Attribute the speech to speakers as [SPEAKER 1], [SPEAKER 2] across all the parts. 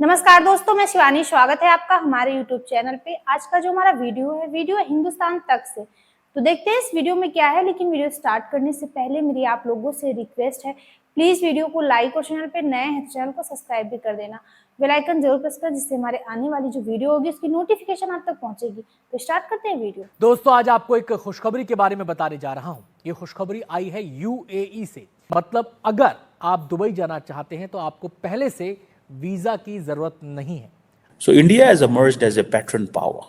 [SPEAKER 1] नमस्कार दोस्तों, मैं शिवानी। स्वागत है आपका हमारे YouTube चैनल पे। आज का जो हमारा वीडियो है हिंदुस्तान तक से। तो देखते हैं इस वीडियो में क्या है। लेकिन वीडियो स्टार्ट करने से पहले मेरी आप लोगों से रिक्वेस्ट है, प्लीज वीडियो को लाइक और चैनल पे नए हैं तो चैनल को सब्सक्राइब भी कर देना। बेल आइकन जरूर प्रेस कर, जिससे हमारे आने वाली जो वीडियो होगी उसकी नोटिफिकेशन आप तक पहुंचेगी। तो स्टार्ट करते हैं वीडियो।
[SPEAKER 2] दोस्तों, आज आपको एक खुशखबरी के बारे में बताने जा रहा हूं। ये खुशखबरी आई है यूएई से। मतलब अगर आप दुबई जाना चाहते हैं तो आपको पहले से वीजा की जरूरत नहीं है।
[SPEAKER 3] So India has emerged as a patron power.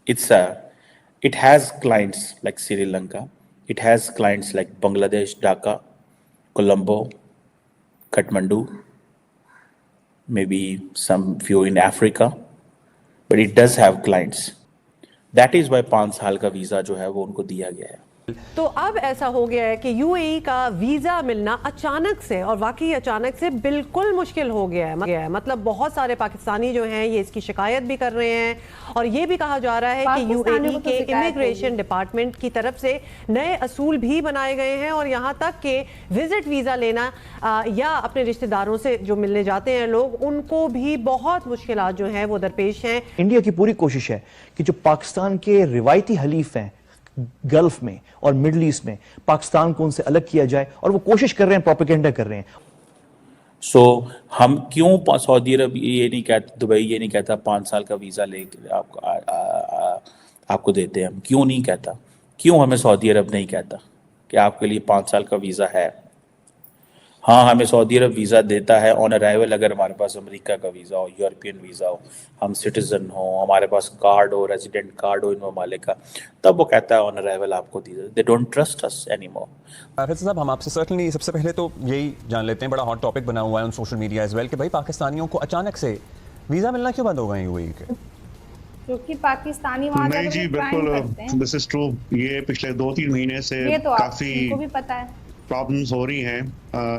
[SPEAKER 3] It has clients like Sri Lanka. It has clients like Bangladesh, Dhaka, Colombo, Kathmandu, maybe some few in Africa, but it does have clients. That is why 5 साल का visa जो है वो उनको दिया गया है।
[SPEAKER 4] तो अब ऐसा हो गया है कि यूएई का वीजा मिलना अचानक से, और वाकई अचानक से, बिल्कुल मुश्किल हो गया है। मतलब बहुत सारे पाकिस्तानी जो हैं ये इसकी शिकायत भी कर रहे हैं, और ये भी कहा जा रहा है कि यूएई के इमिग्रेशन डिपार्टमेंट की तरफ से नए असूल भी बनाए गए हैं, और यहाँ तक कि विजिट वीजा लेना या अपने रिश्तेदारों से जो मिलने जाते हैं लोग, उनको भी बहुत मुश्किलात जो हैं वो दरपेश हैं।
[SPEAKER 5] इंडिया की पूरी कोशिश है कि जो पाकिस्तान के रिवायती हलीफ हैं गल्फ में और मिडल ईस्ट में, पाकिस्तान को उनसे अलग किया जाए, और वो कोशिश कर रहे हैं, प्रोपेगेंडा कर रहे हैं।
[SPEAKER 3] सो हम क्यों सऊदी अरब ये नहीं कहता, दुबई ये नहीं कहता 5 साल का वीज़ा ले आपको देते हैं, हम क्यों नहीं कहता? क्यों हमें सऊदी अरब नहीं कहता कि आपके लिए 5 साल का वीज़ा है? हाँ, हमें सऊदी अरब वीज़ा देता है ऑन अराइवल अगर हमारे पास अमेरिका का वीज़ा हो, यूरोपियन वीज़ा हो, हम सिटीज़न हो, हमारे पास कार्ड हो, रेजिडेंट कार्ड हो इन ममालिक का, तब वो कहता है ऑन अराइवल आपको दीजिए। They don't trust us anymore.
[SPEAKER 6] हाफिज़ साहब, हम आपसे सर्टनली सबसे पहले तो यही जान लेते हैं, बड़ा हॉट टॉपिक बना हुआ है on social media as well, कि भाई पाकिस्तानियों को अचानक से वीज़ा मिलना क्यों बंद हो गए यूएई के?
[SPEAKER 1] क्योंकि पाकिस्तानी वहाँ
[SPEAKER 7] नहीं जी, बिल्कुल दिस इज ट्रू। ये पिछले 2-3 महीने से
[SPEAKER 1] ये तो
[SPEAKER 7] काफी
[SPEAKER 1] भी पता है
[SPEAKER 7] प्रॉब्लम्स हो रही हैं,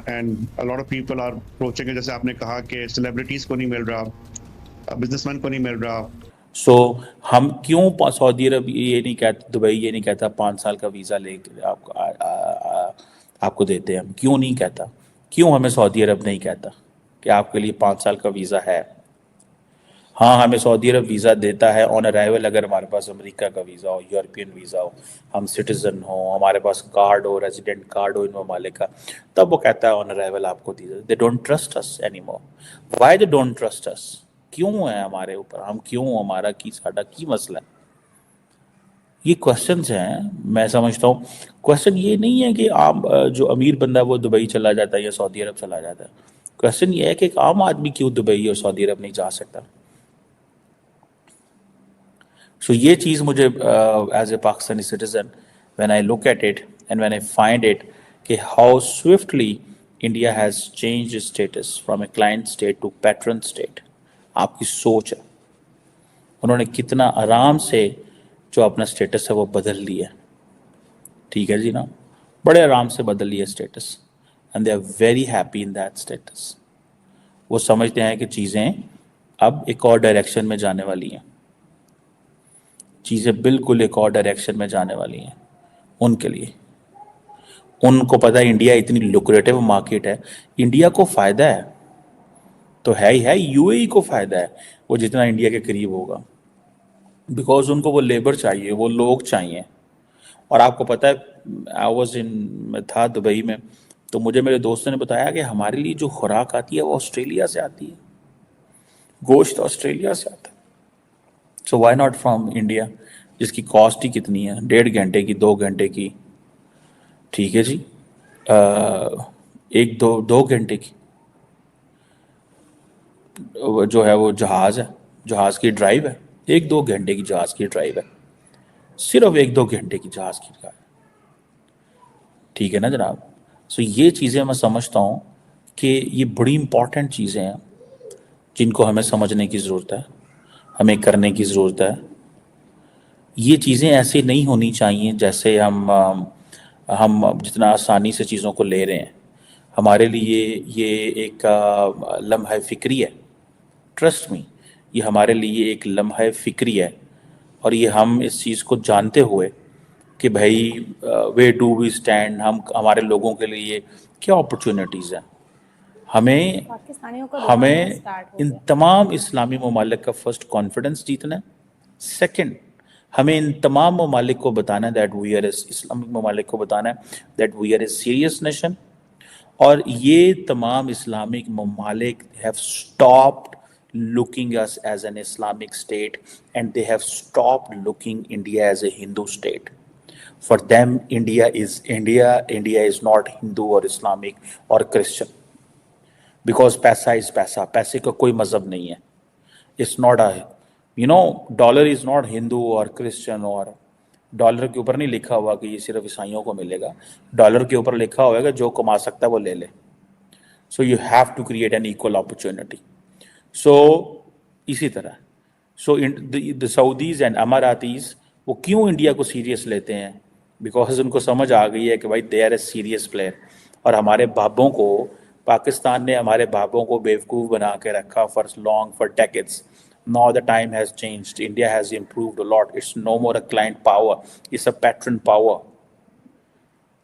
[SPEAKER 7] and a lot of people are approaching, जैसे आपने कहा कि सेलिब्रिटीज को नहीं मिल रहा, बिजनेसमैन को नहीं मिल रहा।
[SPEAKER 3] सो हम क्यों सऊदी अरब ये नहीं कहता, दुबई ये नहीं कहता 5 साल का वीज़ा ले आपको देते हैं, हम क्यों नहीं कहता? क्यों हमें सऊदी अरब नहीं कहता कि आपके लिए 5 साल का वीज़ा है? हाँ, हमें सऊदी अरब वीज़ा देता है ऑन अराइवल अगर हमारे पास अमेरिका का वीज़ा हो, यूरोपियन वीज़ा हो, हम सिटीज़न हो, हमारे पास कार्ड हो, रेजिडेंट कार्ड हो इन ममालिक का, तब वो कहता है ऑन अराइवल आपको दीजिए। They don't trust us anymore. Why they don't trust us? क्यों है हमारे ऊपर? हम क्यों, हमारा की साडा की मसला है? ये क्वेश्चंस हैं। मैं समझता हूँ क्वेश्चन ये नहीं है कि आम जो अमीर बंदा वो दुबई चला जाता है या सऊदी अरब चला जाता है। क्वेश्चन ये है कि एक आम आदमी क्यों दुबई और सऊदी अरब नहीं जा सकता। सो ये चीज़ मुझे as a Pakistani citizen, when I look at it and when I find it कि how swiftly India has changed status from a client state to patron state. आपकी सोच है, उन्होंने कितना आराम से जो अपना स्टेटस है वो बदल लिया। ठीक है जी ना, बड़े आराम से बदल लिया status, and they are very happy in that status. वो समझते हैं कि चीज़ें अब एक और डायरेक्शन में जाने वाली हैं, चीज़ें बिल्कुल एक और डायरेक्शन में जाने वाली हैं उनके लिए। उनको पता है इंडिया इतनी लुक्रेटिव मार्केट है, इंडिया को फ़ायदा है तो है ही है, यूएई को फ़ायदा है वो जितना इंडिया के करीब होगा, बिकॉज उनको वो लेबर चाहिए, वो लोग चाहिए। और आपको पता है, मैं था दुबई में, तो मुझे मेरे दोस्तों ने बताया कि हमारे लिए जो खुराक आती है वो ऑस्ट्रेलिया से आती है, गोश्त ऑस्ट्रेलिया से आता है। सो वाई नॉट फ्रॉम इंडिया, जिसकी कॉस्ट ही कितनी है, 1.5 घंटे की, 2 घंटे की, ठीक है जी, 1-2 घंटे की जो है वो जहाज़ है, जहाज़ की ड्राइव है, 1-2 घंटे की जहाज़ की ड्राइव है, सिर्फ 1-2 घंटे की जहाज़ की ड्राइव, ठीक है ना जनाब। सो ये चीज़ें मैं समझता हूँ कि ये बड़ी इंपॉर्टेंट चीज़ें हैं जिनको हमें समझने की ज़रूरत है, हमें करने की ज़रूरत है। ये चीज़ें ऐसे नहीं होनी चाहिए जैसे हम जितना आसानी से चीज़ों को ले रहे हैं। हमारे लिए ये एक लम्हा फ़िक्री है, ट्रस्ट मी, ये हमारे लिए एक लम्हा फ़िक्री है। और ये हम इस चीज़ को जानते हुए कि भाई वे डू वी स्टैंड, हम हमारे लोगों के लिए क्या अपॉर्चुनिटीज़ हैं, हमें
[SPEAKER 1] पाकिस्तानियों का दोबारा
[SPEAKER 3] हमें
[SPEAKER 1] स्टार्ट हो
[SPEAKER 3] इन
[SPEAKER 1] गया।
[SPEAKER 3] तमाम इस्लामी ममालिक का फर्स्ट कॉन्फिडेंस जीतना है। सेकंड, हमें इन तमाम ममालिक को बताना है दैट वी आर इस्लामिक ममालिक को बताना है that we are a serious nation. और ये तमाम इस्लामिक ममालिक have stopped looking us as an Islamic state, and they have stopped looking India as a Hindu state. For them, India is India. India is not Hindu or Islamic or Christian. Because पैसा is पैसा, पैसे का कोई मजहब नहीं है. It's not a, dollar is not Hindu or Christian or dollar के ऊपर नहीं लिखा हुआ कि ये सिर्फ ईसाइयों को मिलेगा. डॉलर के ऊपर लिखा होगा जो कमा सकता है वो ले ले. So you have to create an equal opportunity. So इसी तरह सो द सऊदीज एंड अमारातीज वो क्यों इंडिया को सीरियस लेते हैं? बिकॉज उनको समझ आ गई है कि भाई they are a serious player. और हमारे बाबों को, पाकिस्तान ने हमारे बाबों को बेवकूफ़ बना के रखा for long, for decades. Now the time has changed. India has improved a lot. It's no more a client power. It's a patron power.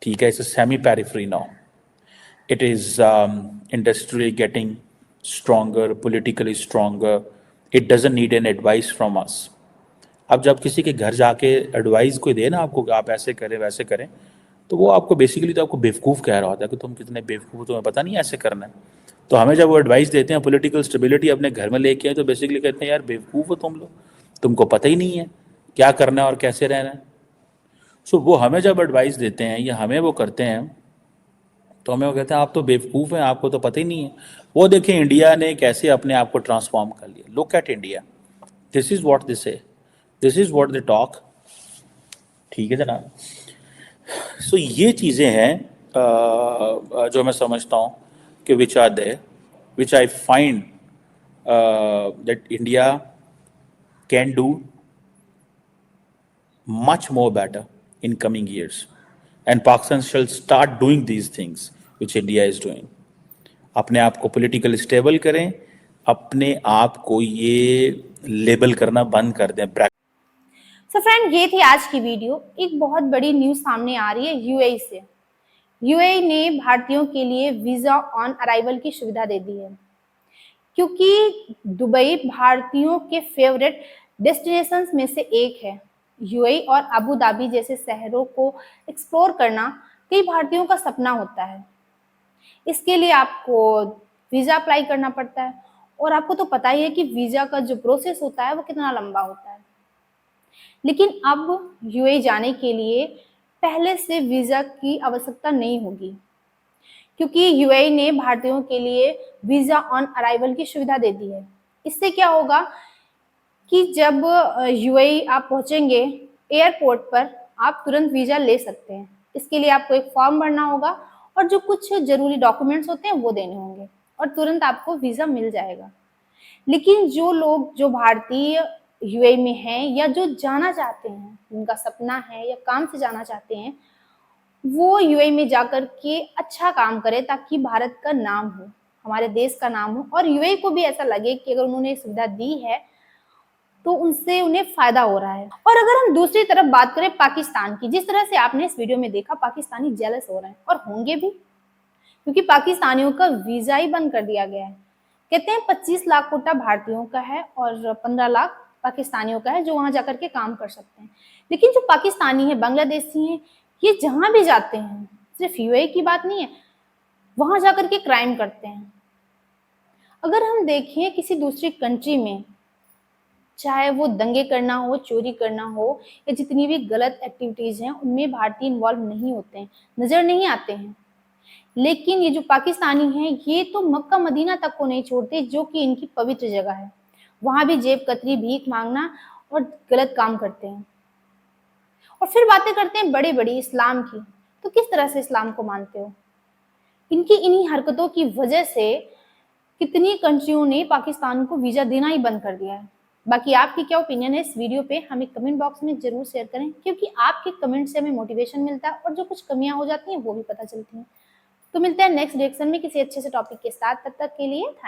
[SPEAKER 3] ठीक है, it's a semi-periphery now. It is industrially getting stronger, politically stronger. It doesn't need an advice from us. अब जब किसी के घर जाके advice कोई दे ना आपको कि आप ऐसे करें वैसे करें, तो वो आपको बेसिकली तो आपको बेवकूफ़ कह रहा होता है कि तुम कितने बेवकूफ़ हो, तुम्हें पता नहीं ऐसे करना है. तो हमें जब वो एडवाइस देते हैं पॉलिटिकल स्टेबिलिटी अपने घर में लेके आए, तो बेसिकली कहते हैं यार बेवकूफ़ हो तुम लोग, तुमको पता ही नहीं है क्या करना है और कैसे रहना है. सो वो हमें जब एडवाइस देते हैं या हमें वो करते हैं तो हमें वो कहते हैं आप तो बेवकूफ़ हैं, आपको तो पता ही नहीं है. वो देखें इंडिया ने कैसे अपने आप को ट्रांसफॉर्म कर लिया. Look at India, this is what they say, this is what they talk. ठीक है जनाब. सो ये चीज़ें हैं जो मैं समझता हूँ कि which are there, which I find that India can do much more better in coming years, and Pakistan shall start doing these things which India is doing. अपने आप को पॉलिटिकल स्टेबल करें, अपने आप को ये लेबल करना बंद कर दें.
[SPEAKER 1] सो फ्रेंड, ये थी आज की वीडियो. एक बहुत बड़ी न्यूज़ सामने आ रही है यूएई से. यूएई ने भारतीयों के लिए वीज़ा ऑन अराइवल की सुविधा दे दी है, क्योंकि दुबई भारतीयों के फेवरेट डेस्टिनेशंस में से एक है. यूएई और अबू धाबी जैसे शहरों को एक्सप्लोर करना कई भारतीयों का सपना होता है. इसके लिए आपको वीज़ा अप्लाई करना पड़ता है, और आपको तो पता ही है कि वीज़ा का जो प्रोसेस होता है वो कितना लंबा होता है. लेकिन अब यूएई जाने के लिए पहले से वीज़ा की आवश्यकता नहीं होगी, क्योंकि यूएई ने भारतीयों के लिए वीज़ा ऑन अराइवल की सुविधा दे दी है. इससे क्या होगा कि जब यूएई आप पहुंचेंगे एयरपोर्ट पर, आप तुरंत वीज़ा ले सकते हैं. इसके लिए आपको एक फॉर्म भरना होगा और जो कुछ ज़रूरी डॉक्यूमेंट्स होते हैं वो देने होंगे, और तुरंत आपको वीज़ा मिल जाएगा. लेकिन जो लोग जो भारतीय यूएई में हैं या जो जाना चाहते हैं, उनका सपना है या काम से जाना चाहते हैं, वो यूएई में जाकर के अच्छा काम करें ताकि भारत का नाम हो, हमारे देश का नाम हो, और यूएई को भी ऐसा लगे कि अगर उन्होंने सुविधा दी है तो उनसे उन्हें फायदा हो रहा है. और अगर हम दूसरी तरफ बात करें पाकिस्तान की, जिस तरह से आपने इस वीडियो में देखा, पाकिस्तानी जेलस हो रहे हैं और होंगे भी, क्योंकि पाकिस्तानियों का वीज़ा ही बंद कर दिया गया है. कहते हैं 25 लाख कोटा भारतीयों का है और 15 लाख पाकिस्तानियों का है जो वहां जाकर के काम कर सकते हैं. लेकिन जो पाकिस्तानी है, बांग्लादेशी हैं, ये जहां भी जाते हैं, सिर्फ यूएई की बात नहीं है, वहां जाकर के क्राइम करते हैं. अगर हम देखें किसी दूसरी कंट्री में, चाहे वो दंगे करना हो, चोरी करना हो, या जितनी भी गलत एक्टिविटीज हैं, उनमें भारतीय इन्वॉल्व नहीं होते हैं, नजर नहीं आते हैं. लेकिन ये जो पाकिस्तानी हैं, ये तो मक्का मदीना तक को नहीं छोड़ते, जो कि इनकी पवित्र जगह है. वहां भी जेब कतरी, भीख मांगना और गलत काम करते हैं. और फिर बातें करते हैं बड़ी बड़ी इस्लाम की. तो किस तरह से इस्लाम को मानते हो? इनकी इन्हीं हरकतों की वजह से कितनी कंट्रियों ने पाकिस्तान को वीजा देना ही बंद कर दिया है. बाकी आपकी क्या ओपिनियन है इस वीडियो पे, हमें कमेंट बॉक्स में जरूर शेयर करें, क्योंकि आपके कमेंट से हमें मोटिवेशन मिलता है और जो कुछ कमियां हो जाती हैं वो भी पता चलती हैं. तो मिलते हैं नेक्स्ट रिएक्शन में किसी अच्छे से टॉपिक के साथ. तब तक के लिए